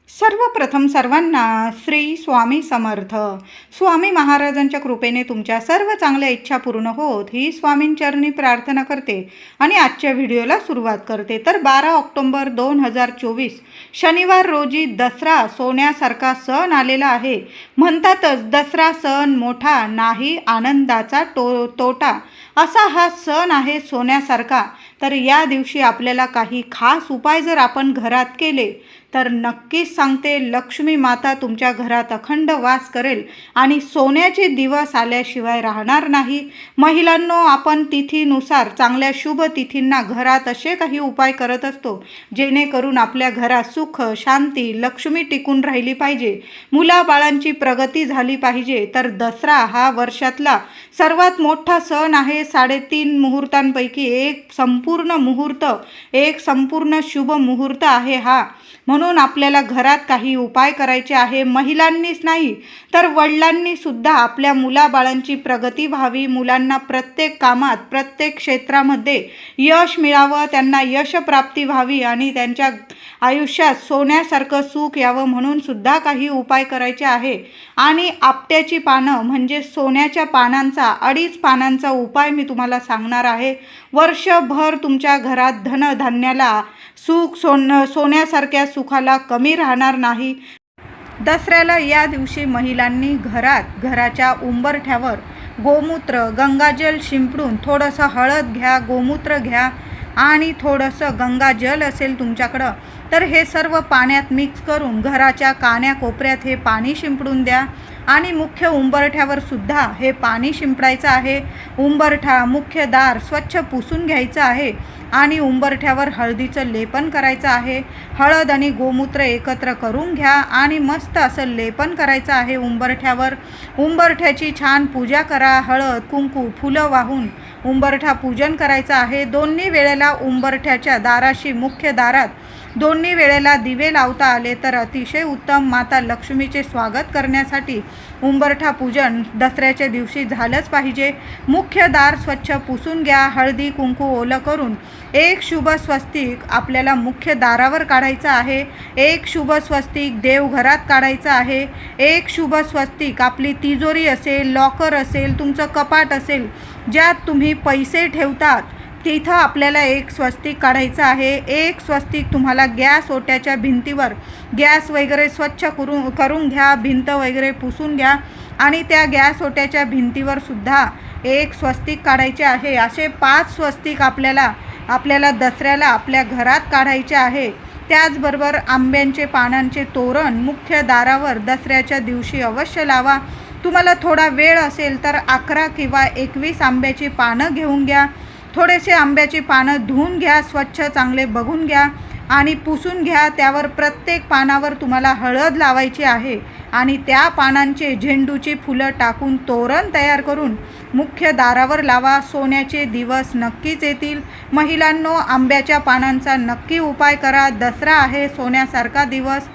सर्वप्रथम सर्वांना श्री स्वामी समर्थ. स्वामी महाराजांच्या कृपेने तुमच्या सर्व चांगल्या इच्छा पूर्ण होत ही स्वामींचरणी प्रार्थना करते आणि आजच्या व्हिडिओला सुरुवात करते. तर 12 ऑक्टोबर 2024 शनिवार रोजी दसरा सोन्यासारखा सण आलेला आहे. म्हणतातच दसरा सण मोठा नाही आनंदाचा तोटा, असा हा सण आहे सोन्यासारखा. तर या दिवशी आपल्याला काही खास उपाय जर आपण घरात केले तर नक्कीच सांगते लक्ष्मी माता तुमच्या घरात अखंड वास करेल आणि सोन्याचे दिवस आल्याशिवाय राहणार नाही. महिलांनो, आपण तिथीनुसार चांगल्या शुभ तिथींना घरात असे काही उपाय करत असतो जेणेकरून आपल्या घरात सुख शांती लक्ष्मी टिकून राहिली पाहिजे, मुलाबाळांची प्रगती झाली पाहिजे. तर दसरा हा वर्षातला सर्वात मोठा सण आहे. 3.5 मुहूर्तांपैकी एक संपूर्ण शुभ मुहूर्त आहे हा. म्हणून आपल्याला घरात काही उपाय करायचे आहे. महिलांनीच नाही तर वडिलांनी सुद्धा आपल्या मुलाबाळांची प्रगती व्हावी, मुलांना प्रत्येक कामात प्रत्येक क्षेत्रामध्ये यश मिळावं, त्यांना यशप्राप्ती व्हावी आणि त्यांच्या आयुष्यात सोन्यासारखं सुख यावं म्हणून सुद्धा काही उपाय करायचे आहे. आणि आपट्याची पानं म्हणजे सोन्याच्या पानांचा 2.5 पानांचा उपाय मी तुम्हाला सांगणार आहे. वर्षभर तुमच्या घरात धनधान्याला सुख सोन्यासारख्या सुखाला कमी राहणार नाही. दसऱ्याला या दिवशी महिलांनी घराच्या उंबरठ्यावर गोमूत्र गंगाजल शिंपडून थोडंसं हळद घ्या, गोमूत्र घ्या आणि थोडंसं गंगाजल असेल तुमच्याकडं तर हे सर्व पाण्यात मिक्स करून घराच्या कान्याकोपऱ्यात हे पाणी शिंपडून द्या. आणि मुख्य उंबरठ्यावर सुद्धा हे पाणी शिंपडायचं आहे. मुख्य दार स्वच्छ पुसून घ्यायचं आहे आणि उंबरठ्यावर हळदीचं लेपन करायचं आहे. हळद आणि गोमूत्र एकत्र करून घ्या आणि मस्त असं लेपन करायचं आहे उंबरठ्यावर. उंबरठ्याची छान पूजा करा. हळद कुंकू फुलं वाहून उंबरठा पूजन करायचं आहे. दोन्ही वेळेला उंबरठ्याच्या दाराशी मुख्य दारात दोन्ही वेळेला दिवे लावता आले तर अतिशय उत्तम. माता लक्ष्मीचे स्वागत करण्यासाठी उंबरठा पूजन दसऱ्याच्या दिवशी झालंच पाहिजे. मुख्य दार स्वच्छ पुसून घ्या. हळदी कुंकू ओलं करून एक शुभ स्वस्तिक आपल्याला मुख्य दारावर काढायचं आहे. एक शुभ स्वस्तिक देवघरात काढायचं आहे. एक शुभ स्वस्तिक आपली तिजोरी असेल, लॉकर असेल, तुमचं कपाट असेल, ज्यात तुम्ही पैसे ठेवतात तिथं आपल्याला एक स्वस्तिक काढायचं आहे. एक स्वस्तिक तुम्हाला गॅस ओट्याच्या भिंतीवर गॅस वगैरे स्वच्छ करून घ्या, भिंत वगैरे पुसून घ्या आणि त्या गॅस ओट्याच्या भिंतीवर सुद्धा एक स्वस्तिक काढायचे आहे. असे 5 स्वस्तिक आपल्याला दसऱ्याला आपल्या घरात काढायचे आहे. त्याचबरोबर आंब्यांचे पानांचे तोरण मुख्य दारावर दसऱ्याच्या दिवशी अवश्य लावा. तुम्हाला थोडा वेळ असेल तर 11 किंवा 21 आंब्याची पानं घेऊन घ्या. थोडेसे आंब्याची पानं धुवून घ्या, स्वच्छ चांगले बघून घ्या आणि पुसून घ्या. त्यावर प्रत्येक पानावर तुम्हाला हळद लावायची आहे आणि त्या पानांचे झेंडूची फुलं टाकून तोरण तयार करून मुख्य दारावर लावा. सोन्याचे दिवस नक्कीच येतील. महिलांनो, आंब्याच्या पानांचा नक्की उपाय करा. दसरा आहे, सोन्यासारखा दिवस.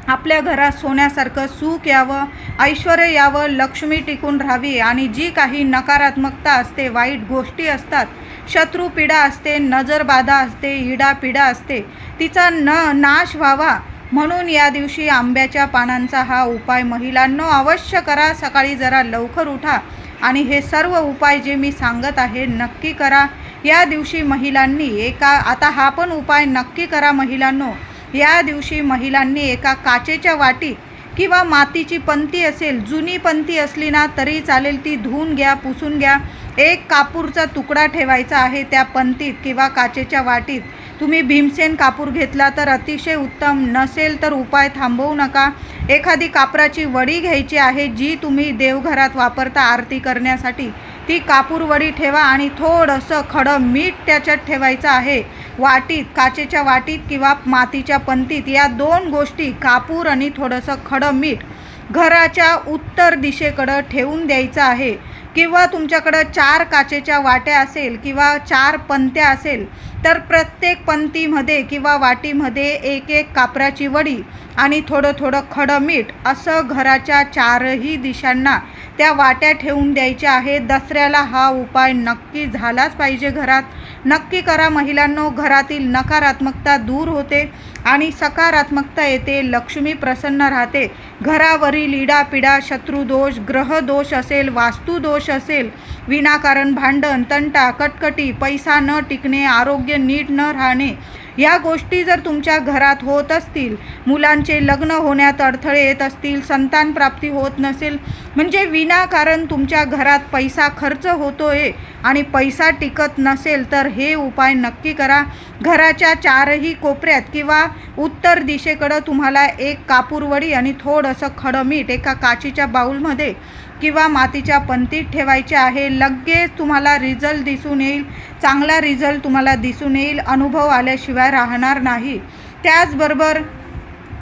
आपल्या घरात सोन्यासारखं सुख यावं, ऐश्वर्य यावं, लक्ष्मी टिकून राहावी आणि जी काही नकारात्मकता असते, वाईट गोष्टी असतात, शत्रुपीडा असते, नजरबाधा असते, इडापिडा असते, तिचा नाश व्हावा म्हणून या दिवशी आंब्याच्या पानांचा हा उपाय महिलांनो अवश्य करा. सकाळी जरा लवकर उठा आणि हे सर्व उपाय जे मी सांगत आहे नक्की करा. या दिवशी महिलांनी आता हा पण उपाय नक्की करा महिलांनो. या दिवशी महिलांनी एका काचेच्या वाटीत किंवा मातीची पंती असेल, जुनी पंती असली ना तरी चालेल, ती धुवून घ्या, पुसून घ्या. एक कापूरचा तुकडा ठेवायचा आहे त्या पंतीत किंवा काचेच्या वाटीत. तुम्ही भीमसेन कापूर घेतला तर अतिशय उत्तम, नसेल तर उपाय थांबवू नका. एखादी कापराची वडी घ्यायची आहे जी तुम्ही देवघरात वापरता आरती करण्यासाठी. ती कापूर वडी ठेवा आणि थोडंसं खडं मीठ त्याच्यात ठेवायचं आहे. वाटीत, काचेच्या वाटीत किंवा मातीच्या पंतीत या 2 गोष्टी, कापूर आणि थोडंसं खडं मीठ, घराच्या उत्तर दिशेकडं ठेवून द्यायचं आहे. किंवा तुमच्याकडं 4 काचेच्या वाट्या असेल किंवा 4 पंत्या असेल तर प्रत्येक पंतीमध्ये किंवा वाटीमध्ये एक कापराची वडी आणि थोडं खडं मीठ असं घराच्या 4ही दिशांना त्या वाट्या ठेवून द्यायच्या आहे. दसऱ्याला हा उपाय नक्की झालाच पाहिजे. घरात नक्की करा महिलांनो. घरातील नकारात्मकता दूर होते आणि सकारात्मकता येते. लक्ष्मी प्रसन्न राहते. घरावरील इडापिडा, शत्रुदोष, ग्रहदोष असेल, वास्तुदोष असेल, विनाकारण भांडण, तंटा, कटकटी, पैसा न टिकणे, आरोग्य नीट न राहणे, या गोष्टी जर तुमच्या घरात होत असतील, मुलांचे लग्न होण्यात अडथळे येत असतील, संतान प्राप्ती होत नसेल, म्हणजे विनाकारण तुमच्या घरात पैसा खर्च होतोय आणि पैसा टिकत नसेल, तर हे उपाय नक्की करा. घराच्या चारही कोपऱ्यात किंवा उत्तर दिशेकडं तुम्हाला एक कापूरवडी आणि थोडंसं खडं मीठ एका काचीच्या बाउलमध्ये किंवा मातीच्या पंतीत ठेवायचे आहे. लगेच तुम्हाला रिझल्ट दिसून येईल. चांगला रिझल्ट तुम्हाला दिसून येईल. अनुभव आल्याशिवाय राहणार नाही. त्याचबरोबर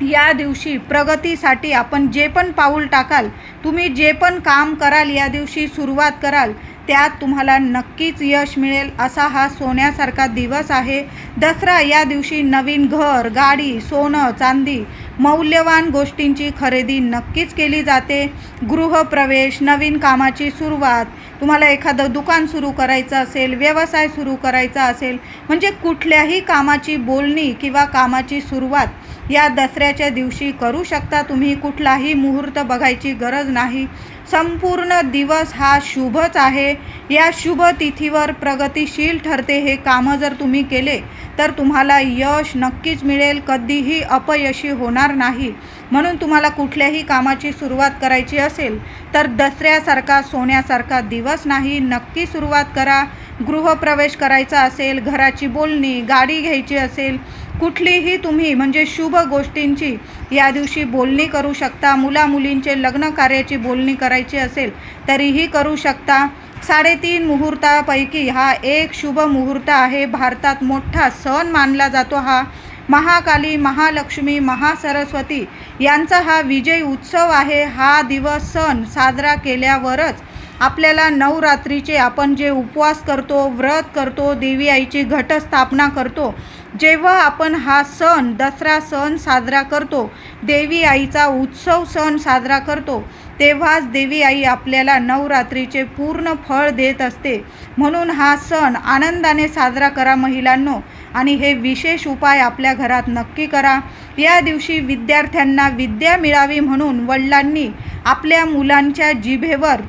या दिवशी प्रगतीसाठी आपण जे पण पाऊल टाकाल, तुम्ही जे पण काम कराल, या दिवशी सुरुवात कराल, त्यात तुम्हाला नक्कीच यश मिळेल. असा हा सोन्यासारखा दिवस आहे. दसरा या दिवशी नवीन घर, गाडी, सोनं, चांदी, मौल्यवान गोष्टींची खरेदी नक्कीच केली जाते. गृहप्रवेश, नवीन कामाची सुरुवात, तुम्हाला एखादं दुकान सुरू करायचं असेल, व्यवसाय सुरू करायचा असेल, म्हणजे कुठल्याही कामाची बोलणी किंवा कामाची सुरुवात या दसऱ्याच्या दिवशी करू शकता तुम्ही. कुठलाही मुहूर्त बघायची गरज नाही. संपूर्ण दिवस हा शुभच आहे. या शुभ तिथीवर प्रगतिशील ठरते. हे कामं जर तुम्ही केले तर तुम्हाला यश नक्कीच मिळेल. कधीही अपयशी होणार नाही. म्हणून तुम्हाला कुठल्याही कामाची सुरुवात करायची असेल तर दसऱ्यासारखा सोन्यासारखा दिवस नाही. नक्की सुरुवात करा. गृहप्रवेश करायचा असेल, घराची बोलणी, गाडी घ्यायची असेल, कुठलीही तुम्ही म्हणजे शुभ गोष्टींची या दिवशी बोलणी करू शकता. मुलामुलींचे लग्न कार्याची बोलणी करायची असेल तरीही करू शकता. 3.5 मुहूर्तापैकी हा एक शुभ मुहूर्त आहे. भारतात मोठा सण मानला जातो. हा महाकाली, महालक्ष्मी, महासरस्वती यांचा हा विजय उत्सव आहे. हा दिवस सण साजरा केल्यावरच आपल्याला नवरात्रीचे आपण जे उपवास करतो, व्रत करतो, देवी आईची घटस्थापना करतो, जेव्हा आपण हा सण दसरा सण साजरा करतो, देवी आईचा उत्सव सण साजरा करतो, तेव्हाच देवी आई आपल्याला नवरात्रीचे पूर्ण फळ देत असते. म्हणून हा सण आनंदाने साजरा करा महिलांनो. आणि हे विशेष उपाय आपल्या घरात नक्की करा. या दिवशी विद्यार्थ्यांना विद्या मिळावी म्हणून वडिलांनी आपल्या मुलांच्या जिभेवर,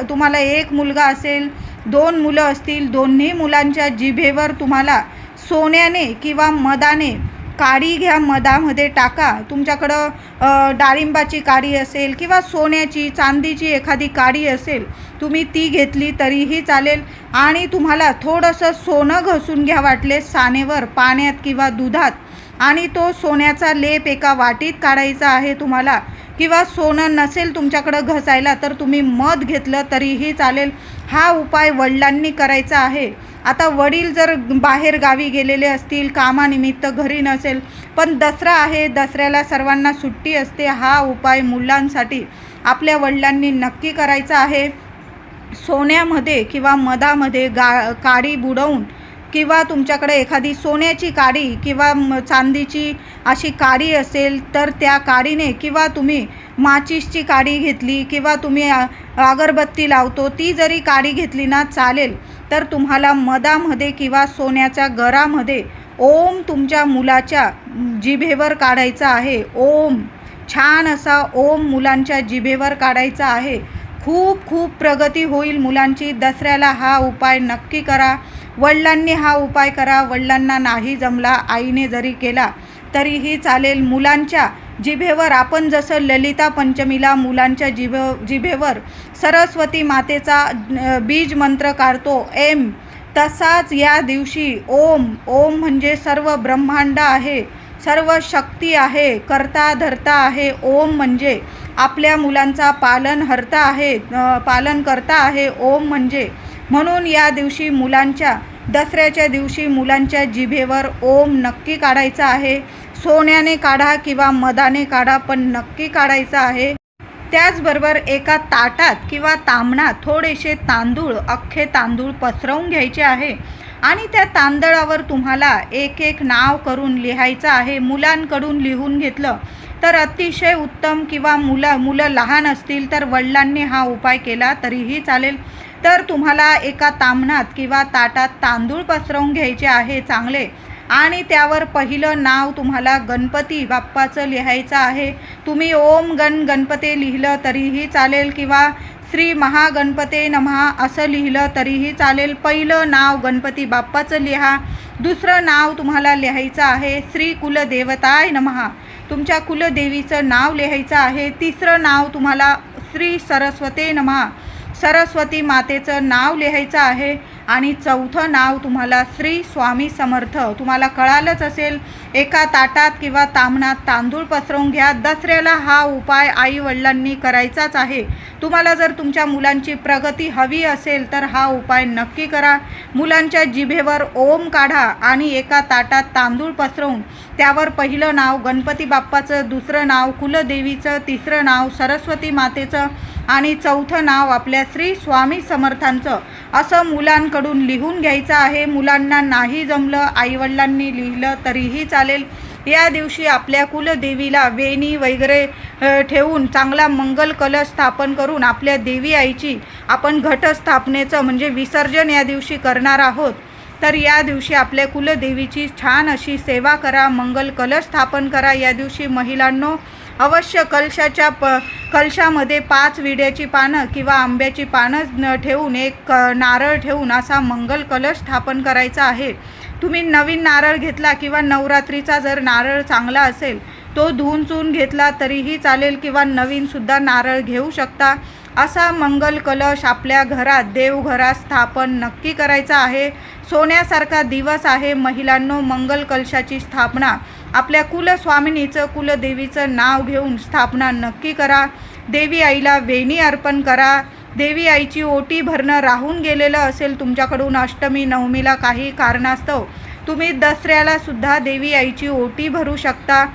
तुम्हाला एक मुलगा असेल, 2 मुलं असतील, दोन्ही मुलांच्या जिभेवर तुम्हाला सोन्याने किंवा मधाने काडी घ्या, मधामध्ये टाका. तुमच्याकडं डाळिंबाची काडी असेल किंवा सोन्याची, चांदीची एखादी काडी असेल, तुम्ही ती घेतली तरीही चालेल. आणि तुम्हाला थोडंसं सोनं घसून घ्या वाटले सानेवर, पाण्यात किंवा दुधात, आणि तो सोन्याचा लेप एका वाटीत काढायचा आहे तुम्हाला. किंवा सोनं नसेल तुमच्याकडं घसायला तर तुम्ही मध घेतलं तरीही चालेल. हा उपाय वडिलांनी करायचा आहे. आता वडील जर बाहेर गावी गेलेले असतील, कामानिमित्त घरी नसेल, पण दसरा आहे, दसऱ्याला सर्वांना सुट्टी असते, हा उपाय मुलांसाठी आपल्या वडिलांनी नक्की करायचा आहे. सोन्यामध्ये किंवा मधामध्ये काडी बुडवून किंवा तुमच्याकडे एखादी सोन्याची काडी किंवा चांदीची अशी काडी असेल तर त्या काडीने, किंवा तुम्ही माचीसची काडी घेतली किंवा तुम्ही अगरबत्ती लावतो ती जरी काडी घेतली ना चालेल, तर तुम्हाला मधामध्ये किंवा सोन्याच्या गरामध्ये ओम तुमच्या मुलाच्या जिभेवर काढायचा आहे. ओम, छान असा ओम मुलांच्या जिभेवर काढायचा आहे. खूप खूप प्रगती होईल मुलांची. दसऱ्याला हा उपाय नक्की करा. वडिलांनी हा उपाय करा. वडिलांना नाही जमला, आईने जरी केला तरीही चालेल. मुलांच्या जिभेवर आपण जसं ललिता पंचमीला मुलांच्या जिभेवर सरस्वती मातेचा बीज मंत्र काढतो एम, तसाच या दिवशी ओम. ओम म्हणजे सर्व ब्रह्मांड आहे, सर्व शक्ती आहे, करता धरता आहे. ओम म्हणजे आपल्या मुलांचा पालनहर्ता आहे, पालन करता आहे ओम म्हणजे. म्हणून या दिवशी मुलांच्या दसऱ्याच्या दिवशी मुलांच्या जिभेवर ओम नक्की काढायचा आहे. सोन्याने काढा किंवा मधाने काढा, पण नक्की काढायचा आहे. त्याचबरोबर एका ताटात किंवा ताम्हणात थोडेसे तांदूळ, अख्खे तांदूळ पसरवून घ्यायचे आहे आणि त्या तांदळावर तुम्हाला एक एक नाव करून लिहायचं आहे. मुलांकडून लिहून घेतलं तर अतिशय उत्तम, किंवा मुलं लहान असतील तर वडिलांनी हा उपाय केला तरीही चालेल. तर तुम्हाला एका ताम्हणात किंवा ताटात तांदूळ पसरवून घ्यायचे आहे चांगले, आणि त्यावर पहिलं नाव तुम्हाला गणपती बाप्पाचं लिहायचं आहे. तुम्ही ओम गणपते लिहिलं तरीही चालेल, किंवा श्री महागणपते नमः असं लिहिलं तरीही चालेल. पहिलं नाव गणपती बाप्पाचं लिहा. दुसरं नाव तुम्हाला लिहायचं आहे श्री कुलदेवताय नमः, तुमच्या कुलदेवीचं नाव लिहायचं आहे. तिसरं नाव तुम्हाला श्री सरस्वते नमः, सरस्वती मातेचं नाव लिहायचं आहे. आणि चौथं नाव तुम्हाला श्री स्वामी समर्थ. तुम्हाला कळालंच असेल, एका ताटात किंवा ताम्हणात तांदूळ पसरवून घ्या. दसऱ्याला हा उपाय आई वडिलांनी करायचाच आहे. तुम्हाला जर तुमच्या मुलांची प्रगती हवी असेल तर हा उपाय नक्की करा. मुलांच्या जिभेवर ओम काढा आणि एका ताटात तांदूळ पसरवून त्यावर पहिलं नाव गणपती बाप्पाचं, दुसरं नाव कुलदेवीचं, तिसरं नाव सरस्वती मातेचं आणि चौथं नाव आपल्या श्री स्वामी समर्थांचं असं मुलांकडून लिहून घ्यायचं आहे. मुलांना नाही जमलं, आईवडिलांनी लिहिलं तरीही चालेल. या दिवशी आपल्या कुलदेवीला वेणी वगैरे ठेवून चांगला मंगल कलश स्थापन करून आपल्या देवी आईची आपण घटस्थापनेचं म्हणजे विसर्जन या दिवशी करणार आहोत. तर या दिवशी आपल्या कुलदेवीची छान अशी सेवा करा, मंगल कलश स्थापन करा. या दिवशी महिलांनो अवश्य कलशामध्ये 5 विड्याची पानं किंवा आंब्याची पानं ठेवून एक नारळ ठेवून असा मंगल कलश स्थापन करायचा आहे. तुम्ही नवीन नारळ घेतला किंवा नवरात्रीचा जर नारळ चांगला असेल तो धुवून चून घेतला तरीही चालेल, किंवा नवीनसुद्धा नारळ घेऊ शकता. असा मंगल कलश आपल्या घरात देवघरात स्थापन नक्की करायचा आहे. सोन्यासारखा दिवस आहे महिलांनो. मंगल कलशाची स्थापना आपल्या कुलस्वामिनीचं कुलदेवीचं नाव घेऊन स्थापना नक्की करा. देवी आईला वेणी अर्पण करा. देवी आईची ओटी भरणं राहून गेलेलं असेल तुमच्याकडून अष्टमी नवमीला काही कारणास्तव, तुम्ही दसऱ्याला सुद्धा देवी आईची ओटी भरू शकता.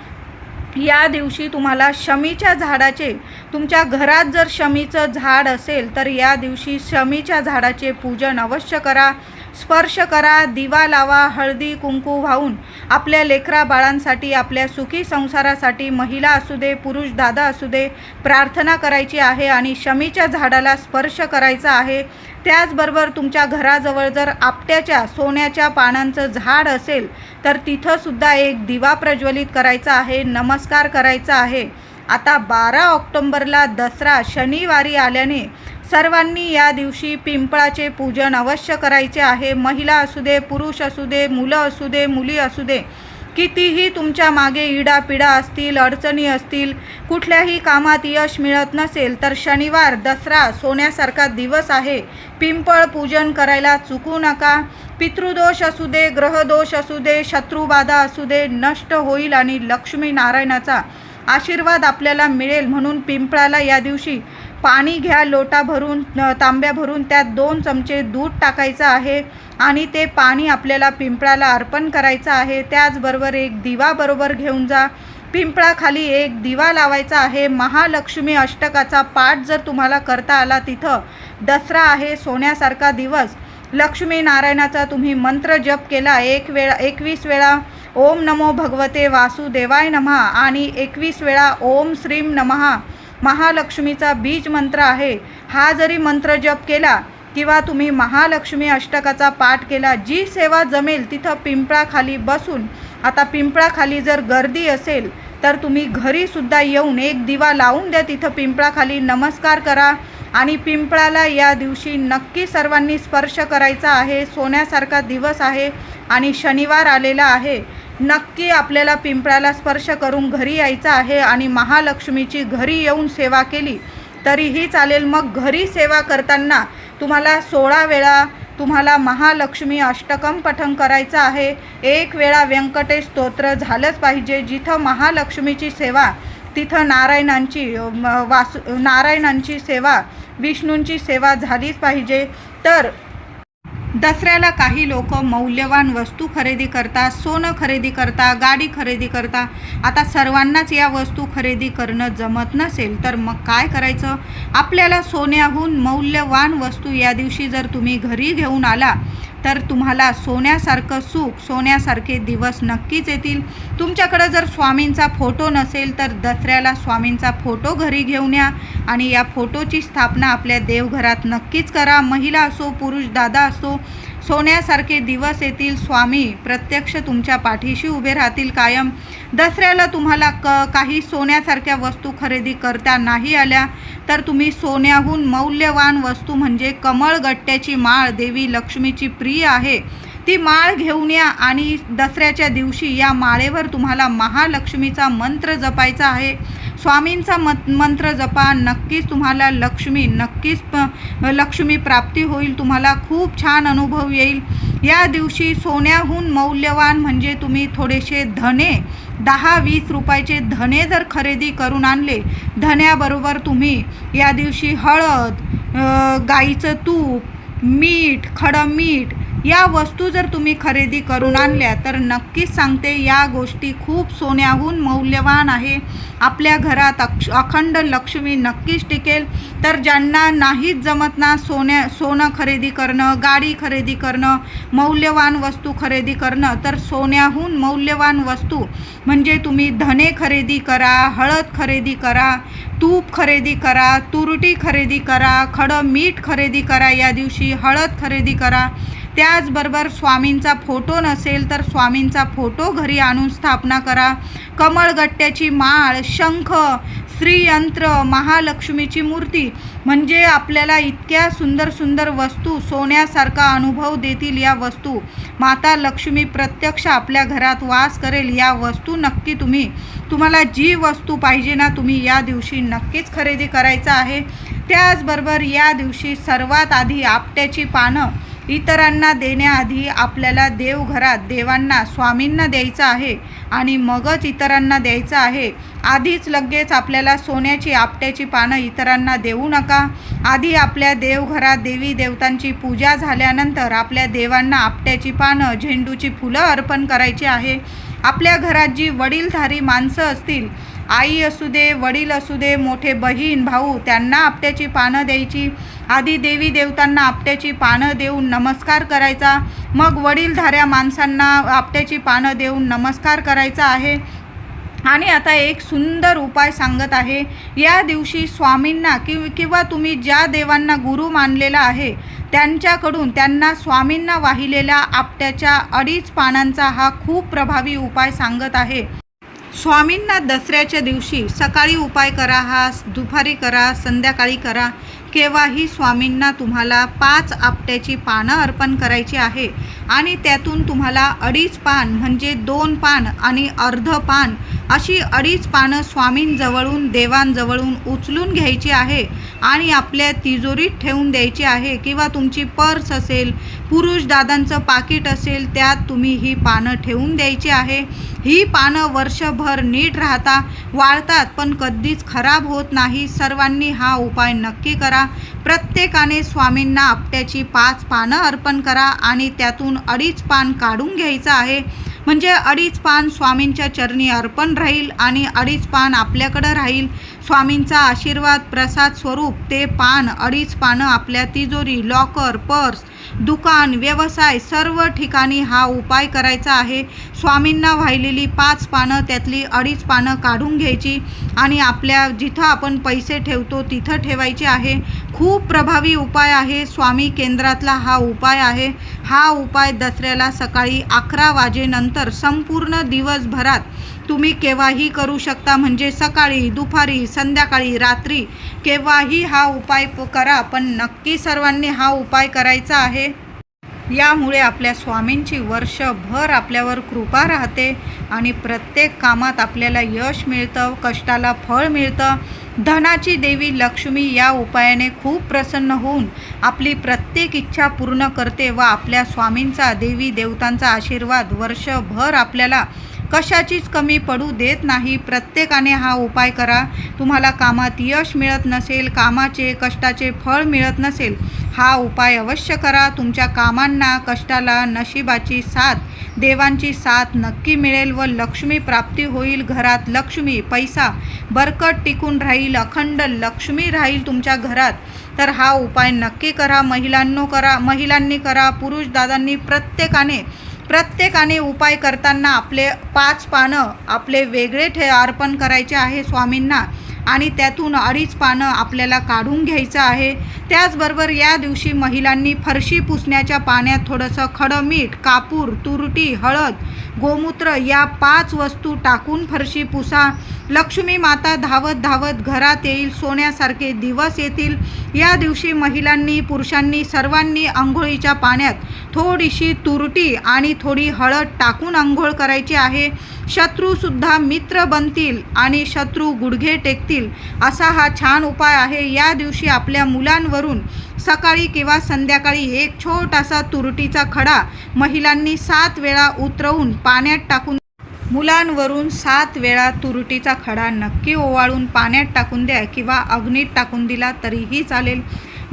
या दिवशी तुम्हाला शमीच्या झाडाचे, तुमच्या घरात जर शमीचं झाड असेल तर या दिवशी शमीच्या झाडाचे पूजन अवश्य करा. स्पर्श करा, दिवा लावा, हळदी कुंकू वाहून आपल्या लेकरा बाळांसाठी, आपल्या सुखी संसारासाठी, महिला असू दे पुरुष दादा असू दे, प्रार्थना करायची आहे आणि शमीच्या झाडाला स्पर्श करायचा आहे. त्याचबरोबर तुमच्या घराजवळ जर आपट्याच्या सोन्याच्या पानांचं झाड असेल तर तिथंसुद्धा एक दिवा प्रज्वलित करायचा आहे, नमस्कार करायचा आहे. आता 12 ऑक्टोंबरला दसरा शनिवारी आल्याने सर्वांनी या दिवशी पिंपळाचे पूजन अवश्य करायचे आहे. महिला असू दे पुरुष असू दे, मुलं असू दे मुली असू दे, कितीही तुमच्या मागे इडापिडा असतील, अडचणी असतील, कुठल्याही कामात यश मिळत नसेल तर शनिवार दसरा सोन्यासारखा दिवस आहे. पिंपळ पूजन करायला चुकू नका. पितृदोष असू दे, ग्रहदोष असू दे, शत्रुबाधा असू दे, नष्ट होईल आणि लक्ष्मी नारायणाचा आशीर्वाद आपल्याला मिळेल. म्हणून पिंपळाला या दिवशी पाणी घ्या, लोटा भरून, तांब्या भरून, त्यात 2 चमचे दूध टाकायचं आहे आणि ते पाणी आपल्याला पिंपळाला अर्पण करायचं आहे. त्याचबरोबर एक दिवा बरोबर घेऊन जा. पिंपळाखाली एक दिवा लावायचा आहे. महालक्ष्मी अष्टकाचा पाठ जर तुम्हाला करता आला, तिथं दसरा आहे, सोन्यासारखा दिवस, लक्ष्मी नारायणाचा तुम्ही मंत्र जप केला 21 वेळा ओम नमो भगवते वासुदेवाय नमः आणि 21 वेळा ओम श्रीम नमः, महालक्ष्मीचा बीज मंत्र आहे. हा जरी मंत्र जप केला किंवा तुम्ही महालक्ष्मी अष्टकाचा पाठ केला, जी सेवा जमेल तिथं पिंपळाखाली बसून, आता पिंपळाखाली जर गर्दी असेल तर तुम्ही घरीसुद्धा येऊन एक दिवा लावून द्या, तिथं पिंपळाखाली नमस्कार करा आणि पिंपळाला या दिवशी नक्की सर्वांनी स्पर्श करायचा आहे. सोन्यासारखा दिवस आहे आणि शनिवार आलेला आहे. नक्की आपल्याला पिंपळाला स्पर्श करून घरी यायचं आहे आणि महालक्ष्मीची घरी येऊन सेवा केली तरीही चालेल. मग घरी सेवा करताना तुम्हाला 16 वेळा तुम्हाला महालक्ष्मी अष्टकम पठण करायचं आहे. 1 वेळा व्यंकटेश स्तोत्र झालंच पाहिजे. जिथं महालक्ष्मीची सेवा तिथं नारायणांची सेवा, विष्णूंची सेवा झालीच पाहिजे. तर दसऱ्याला काही लोक मौल्यवान वस्तू खरेदी करतात, सोनं खरेदी करतात, गाडी खरेदी करतात. आता सर्वांनाच या वस्तू खरेदी करणं जमत नसेल तर मग काय करायचं? आपल्याला सोन्याहून मौल्यवान वस्तू या दिवशी जर तुम्ही घरी घेऊन आला तर तुम्हाला सोन्यासारखं सुख, सोन्यासारखे दिवस नक्कीच येतील. तुमच्याकडं जर स्वामींचा फोटो नसेल तर दसऱ्याला स्वामींचा फोटो घरी घेऊन या आणि या फोटोची स्थापना आपल्या देवघरात नक्कीच करा. महिला असो, पुरुष दादा असो, सोन्यासारखे दिवस येतील. स्वामी प्रत्यक्ष तुमच्या पाठीशी उभे राहतील कायम. दसऱ्याला तुम्हाला काही सोन्यासारख्या वस्तू खरेदी करता नाही आल्या तर तुम्ही सोन्याहून मौल्यवान वस्तू म्हणजे कमळगट्ट्याची माळ देवी लक्ष्मीची प्रिय आहे ती माळ घेऊन या आणि दसऱ्याच्या दिवशी या माळेवर तुम्हाला महालक्ष्मीचा मंत्र जपायचा आहे. स्वामींचा मंत्र जपा, नक्कीच तुम्हाला लक्ष्मी प्राप्ती होईल. तुम्हाला खूप छान अनुभव येईल. या दिवशी सोन्याहून मौल्यवान म्हणजे तुम्ही थोडेसे धने 10-20 रुपयाचे धने जर खरेदी करून आणले, धन्याबरोबर तुम्ही या दिवशी हळद, गाईचं तूप, मीठ, खडं मीठ या वस्तू जर तुम्ही खरेदी करून आणल्या तर नक्कीच सांगते या गोष्टी खूप सोन्याहून मौल्यवान आहे. आपल्या घरात अखंड लक्ष्मी नक्कीच टिकेल. तर ज्यांना नाहीच जमत ना सोनं खरेदी करणं, गाडी खरेदी करणं, मौल्यवान वस्तू खरेदी करणं, तर सोन्याहून मौल्यवान वस्तू म्हणजे तुम्ही धने खरेदी करा, हळद खरेदी करा, तूप खरेदी करा, तुरटी खरेदी करा, खडं मीठ खरेदी करा. या दिवशी हळद खरेदी करा. त्याचबरोबर स्वामींचा फोटो नसेल तर स्वामींचा फोटो घरी आणून स्थापना करा. कमळगट्ट्याची माळ, शंख, श्रीयंत्र, महालक्ष्मीची मूर्ती म्हणजे आपल्याला इतक्या सुंदर सुंदर वस्तू सोन्यासारखा अनुभव देतील. या वस्तू माता लक्ष्मी प्रत्यक्ष आपल्या घरात वास करेल. या वस्तू नक्की तुम्हाला जी वस्तू पाहिजे ना तुम्ही या दिवशी नक्कीच खरेदी करायचं आहे. त्याचबरोबर या दिवशी सर्वात आधी आपट्याची पानं इतरांना देण्याआधी आपल्याला देवघरात देवांना स्वामींना द्यायचं आहे आणि मगच इतरांना द्यायचं आहे. आधीच लगेच आपल्याला सोन्याची आपट्याची पानं इतरांना देऊ नका. आधी आपल्या देवघरात देवी देवतांची पूजा झाल्यानंतर आपल्या देवांना आपट्याची पानं, झेंडूची फुलं अर्पण करायची आहे. आपल्या घरात जी वडीलधारी माणसं असतील, आई असू दे, वडील असू दे, मोठे बहीण भाऊ, त्यांना आपट्याची पानं द्यायची. आधी देवी देवतांना आपट्याची पानं देऊन नमस्कार करायचा, मग वडीलधाऱ्या माणसांना आपट्याची पानं देऊन नमस्कार करायचा आहे. आणि आता एक सुंदर उपाय सांगत आहे. या दिवशी स्वामींना किंवा तुम्ही ज्या देवांना गुरु मानलेला आहे त्यांच्याकडून त्यांना स्वामींना वाहिलेल्या आपट्याच्या 2.5 पानांचा हा खूप प्रभावी उपाय सांगत आहे. स्वामींना दसऱ्याच्या दिवशी सकाळी उपाय करा, हा दुपारी करा, संध्याकाळी करा, केव्हाही स्वामींना तुम्हाला 5 आपट्याची पानं अर्पण करायची आहे आणि त्यातून तुम्हाला 2.5 पान म्हणजे 2 पान आणि अर्ध पान अशी 2.5 पानं स्वामींजवळून देवांजवळून उचलून घ्यायची आहे आणि आपल्या तिजोरीत ठेवून द्यायची आहे किंवा तुमची पर्स असेल, पुरुष दादांचं पाकिट असेल त्यात तुम्ही ही पानं ठेवून द्यायची आहे. ही पानं वर्षभर नीट राहता, वाळतात पण कधीच खराब होत नाही. सर्वांनी हा उपाय नक्की करा. प्रत्येकाने स्वामींना आपट्याची 5 पानं अर्पण करा आणि त्यातून 2.5 पान काढून घ्यायचं आहे. म्हणजे 2.5 पान स्वामींच्या चरणी अर्पण राहील आणि 2.5 पान आपल्याकडं राहील. स्वामींचा आशीर्वाद प्रसाद स्वरूप ते 2.5 पानं आपल्या तिजोरी, लॉकर, पर्स, दुकान, व्यवसाय सर्व ठिकाणी हा उपाय करायचा आहे. स्वामींना वाहिलेली 5 पानं त्यातली 2.5 पानं काढून घ्यायची आणि आपल्या जिथं आपण पैसे ठेवतो तिथं ठेवायचे आहे. खूप प्रभावी उपाय आहे. स्वामी केंद्रातला हा उपाय आहे. हा उपाय दसऱ्याला सकाळी 11 वाजेनंतर संपूर्ण दिवसभरात तुम्ही केव्हाही करू शकता. म्हणजे सकाळी, दुपारी, संध्याकाळी, रात्री केव्हाही हा उपाय करा, पण नक्की सर्वांनी हा उपाय करायचा आहे. यामुळे आपल्या स्वामींची वर्षभर आपल्यावर कृपा राहते आणि प्रत्येक कामात आपल्याला यश मिळतं, कष्टाला फळ मिळतं. धनाची देवी लक्ष्मी या उपायाने खूप प्रसन्न होऊन आपली प्रत्येक इच्छा पूर्ण करते व आपल्या स्वामींचा, देवी देवतांचा आशीर्वाद वर्षभर आपल्याला कशाचीच कमी पडू देत नाही. प्रत्येकाने हा उपाय करा. तुम्हाला कामात यश मिळत नसेल, कामाचे कष्टाचे फळ मिळत नसेल, हा उपाय अवश्य करा. तुमच्या कामांना, कष्टाला, नशिबाची साथ, देवांची साथ नक्की मिळेल व लक्ष्मी प्राप्ती होईल. घरात लक्ष्मी, पैसा, बरकत टिकून राहील. अखंड लक्ष्मी राहील तुमच्या घरात. तर हा उपाय नक्की करा. महिलांनी करा, पुरुष दादांनी प्रत्येकाने उपाय करताना आपले 5 पानं आपले वेगळे अर्पण करायचे आहे स्वामींना आणि त्यातून 2.5 पानं आपल्याला काढून घ्यायचं आहे. त्याचबरोबर या दिवशी महिलांनी फरशी पुसण्याच्या पाण्यात थोडंसं खडं मीठ, कापूर, तुरटी, हळद, गोमूत्र या 5 वस्तू टाकून फरशी पुसा. लक्ष्मी माता धावत धावत घरात येईल, सोन्यासारखे दिवस येतील. या दिवशी महिलांनी, पुरुषांनी सर्वांनी अंघोळीच्या पाण्यात थोडीशी तुरटी आणि थोडी हळद टाकून अंघोळ करायची आहे. शत्रूसुद्धा मित्र बनतील आणि शत्रू गुडघे टेकतील असा हा छान उपाय आहे. या दिवशी आपल्या मुलांवरून सकाळी किंवा संध्याकाळी एक छोटासा तुरटीचा खडा महिलांनी 7 वेळा उतरवून पाण्यात टाकून मुलांवरून 7 वेळा तुरटीचा खडा नक्की ओवाळून पाण्यात टाकून द्या किंवा अग्नीत टाकून दिला तरीही चालेल.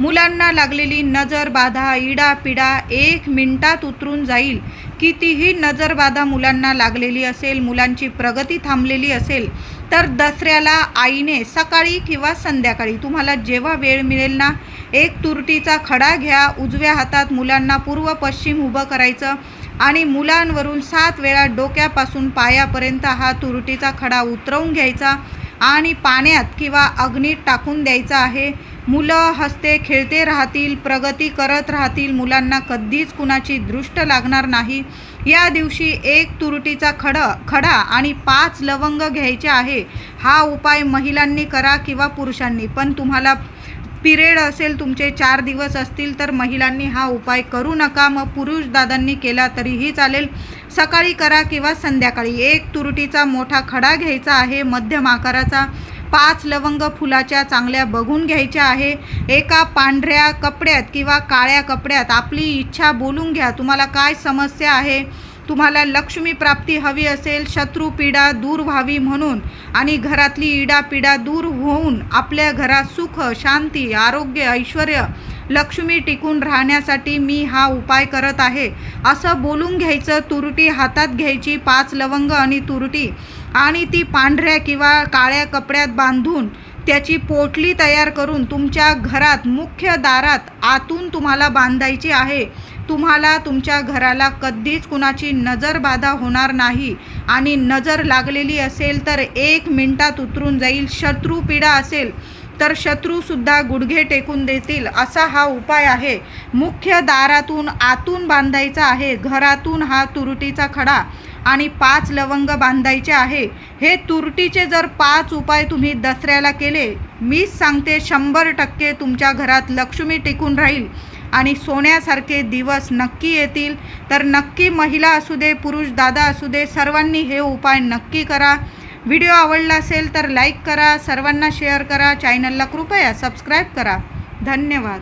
मुलांना लागलेली नजरबाधा, इडापिडा 1 मिनिटात उतरून जाईल. कितीही नजरबाधा मुलांना लागलेली असेल, मुलांची प्रगती थांबलेली असेल तर दसऱ्याला आईने सकाळी किंवा संध्याकाळी तुम्हाला जेव्हा वेळ मिळेल ना, एक तुरटीचा खडा घ्या. उजव्या हातात मुलांना पूर्व पश्चिम उभं करायचं आणि मुलांवरून 7 वेळा डोक्यापासून पायापर्यंत हा तुरटीचा खडा उतरवून घ्यायचा आणि पाण्यात किंवा अग्नीत टाकून द्यायचा आहे. मुलं हसते खेळते राहतील, प्रगती करत राहतील. मुलांना कधीच कुणाची दृष्ट लागणार नाही. या दिवशी 1 तुरटीचा खडा आणि 5 लवंग घ्यायचे आहे. हा उपाय महिलांनी करा किंवा पुरुषांनी. पण तुम्हाला पिरियड असेल, तुमचे 4 दिवस असतील तर महिलांनी हा उपाय करू नका. मग पुरुष दादांनी केला तरीही चालेल. सकाळी करा किंवा संध्याकाळी. 1 तुरटीचा मोठा खडा घ्यायचा आहे, मध्यम आकाराचा. 5 लवंग फुलाच्या चांगल्या बघून घ्यायच्या आहे. एका पांढऱ्या कपड्यात किंवा काळ्या कपड्यात आपली इच्छा बोलून घ्या. तुम्हाला काय समस्या आहे, तुम्हाला लक्ष्मी प्राप्ती हवी असेल, शत्रू पीडा दूर व्हावी म्हणून आणि घरातली इडापिडा दूर होऊन आपल्या घरात सुख, शांती, आरोग्य, ऐश्वर, लक्ष्मी टिकून राहण्यासाठी मी हा उपाय करत आहे असं बोलून घ्यायचं. तुरटी हातात घ्यायची, 5 लवंग आणि तुरटी, आणि ती पांढऱ्या किंवा काळ्या कपड्यात बांधून त्याची पोटली तयार करून तुमच्या घरात मुख्य दारात आतून तुम्हाला बांधायची आहे. तुम्हाला तुमच्या घराला कधीच कुणाची नजरबाधा होणार नाही आणि नजर लागलेली असेल तर 1 मिनिटात उतरून जाईल. शत्रू पीडा असेल तर शत्रूसुद्धा गुडघे टेकून देतील असा हा उपाय आहे. मुख्य दारातून आतून बांधायचा आहे. घरातून हा तुरटीचा खडा आणि 5 लवंग बांधायचे आहे. हे तुरटीचे जर 5 उपाय तुम्ही दसऱ्याला केले, मीच सांगते 100% तुमच्या घरात लक्ष्मी टिकून राहील आणि सोन्यासारखे दिवस नक्की येतील. तर नक्की महिला असू दे, पुरुष दादा असू दे, सर्वांनी हे उपाय नक्की करा. व्हिडिओ आवडला असेल तर लाईक करा, सर्वांना शेअर करा, चॅनलला कृपया सबस्क्राईब करा. धन्यवाद.